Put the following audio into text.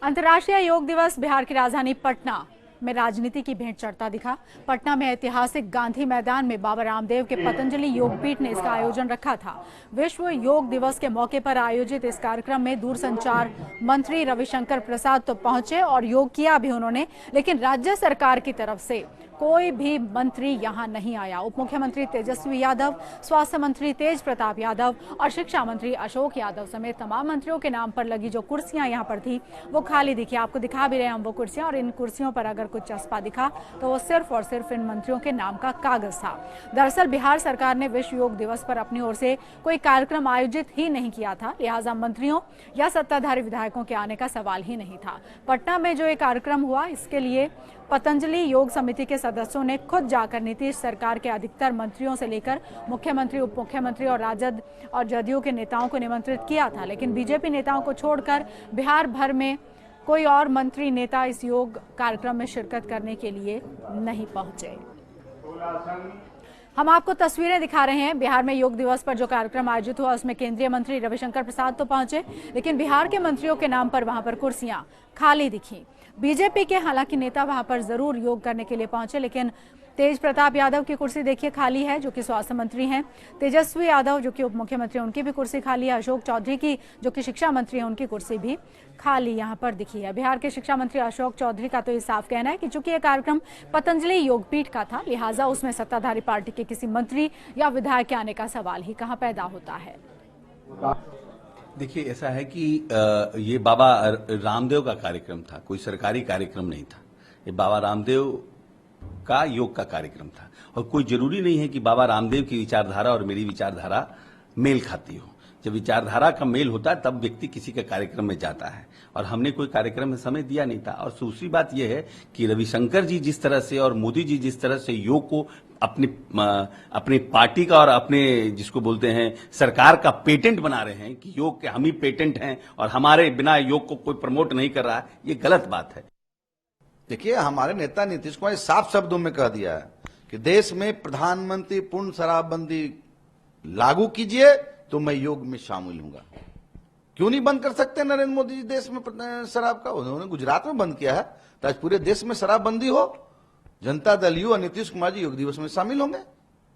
अंतर्राष्ट्रीय योग दिवस बिहार की राजधानी पटना में राजनीति की भेंट चढ़ता दिखा। पटना में ऐतिहासिक गांधी मैदान में बाबा रामदेव के पतंजलि योगपीठ ने इसका आयोजन रखा था। विश्व योग दिवस के मौके पर आयोजित इस कार्यक्रम में दूरसंचार मंत्री रविशंकर प्रसाद तो पहुंचे और योग किया भी उन्होंने, लेकिन राज्य सरकार की तरफ से कोई भी मंत्री यहां नहीं आया। उप मुख्यमंत्री तेजस्वी यादव, स्वास्थ्य मंत्री तेज प्रताप यादव और शिक्षा मंत्री अशोक यादव समेत तमाम मंत्रियों के नाम पर लगी जो कुर्सियां यहां पर थी वो खाली दिखी। आपको दिखा भी रहे हैं हम वो कुर्सियां, और इन कुर्सियों पर अगर कुछ चस्पा दिखा तो वो सिर्फ और सिर्फ इन मंत्रियों के नाम का कागज था। दरअसल बिहार सरकार ने विश्व योग दिवस पर अपनी ओर से कोई कार्यक्रम आयोजित ही नहीं किया था, लिहाजा मंत्रियों या सत्ताधारी विधायकों के आने का सवाल ही नहीं था। पटना में जो ये कार्यक्रम हुआ, इसके लिए पतंजलि योग समिति के सदस्यों ने खुद जाकर नीतीश सरकार के अधिकतर मंत्रियों से लेकर मुख्यमंत्री, उप मुख्यमंत्री और राजद और जदयू के नेताओं को निमंत्रित किया था, लेकिन बीजेपी नेताओं को छोड़कर बिहार भर में कोई और मंत्री नेता इस योग कार्यक्रम में शिरकत करने के लिए नहीं पहुंचे। हम आपको तस्वीरें दिखा रहे हैं। बिहार में योग दिवस पर जो कार्यक्रम आयोजित हुआ उसमें केंद्रीय मंत्री रविशंकर प्रसाद तो पहुंचे, लेकिन बिहार के मंत्रियों के नाम पर वहां पर कुर्सियां खाली दिखी। बीजेपी के हालांकि नेता वहां पर जरूर योग करने के लिए पहुंचे, लेकिन तेज प्रताप यादव की कुर्सी देखिए खाली है, जो कि स्वास्थ्य मंत्री हैं। तेजस्वी यादव जो कि उप मुख्यमंत्री हैं, उनकी भी कुर्सी खाली है। अशोक चौधरी की जो कि शिक्षा मंत्री हैं, उनकी कुर्सी भी खाली यहां पर दिखी है। बिहार के शिक्षा मंत्री अशोक चौधरी का तो ये साफ कहना है कि चूंकि यह कार्यक्रम पतंजलि योगपीठ का था, लिहाजा उसमें सत्ताधारी पार्टी के किसी मंत्री या विधायक के आने का सवाल ही कहां पैदा होता है। देखिए, ऐसा है कि ये बाबा रामदेव का कार्यक्रम था, कोई सरकारी कार्यक्रम नहीं था। ये बाबा रामदेव का योग का कार्यक्रम था, और कोई जरूरी नहीं है कि बाबा रामदेव की विचारधारा और मेरी विचारधारा मेल खाती हो। जब विचारधारा का मेल होता है तब व्यक्ति किसी के कार्यक्रम में जाता है, और हमने कोई कार्यक्रम में समय दिया नहीं था। और दूसरी बात यह है कि रविशंकर जी जिस तरह से और मोदी जी जिस तरह से योग को अपनी पार्टी का और अपने जिसको बोलते हैं सरकार का पेटेंट बना रहे हैं कि योग के हम ही पेटेंट हैं और हमारे बिना योग को कोई प्रमोट नहीं कर रहा है, ये गलत बात है। देखिए, हमारे नेता नीतीश कुमार साफ शब्दों में कह दिया है कि देश में प्रधानमंत्री पूर्ण शराबबंदी लागू कीजिए तो मैं योग में शामिल हूंगा। क्यों नहीं बंद कर सकते नरेंद्र मोदी जी देश में शराब का? उन्होंने गुजरात में बंद किया है, तो आज पूरे देश में शराबबंदी हो। जनता दल यू और नीतीश कुमार जी योग दिवस में शामिल होंगे।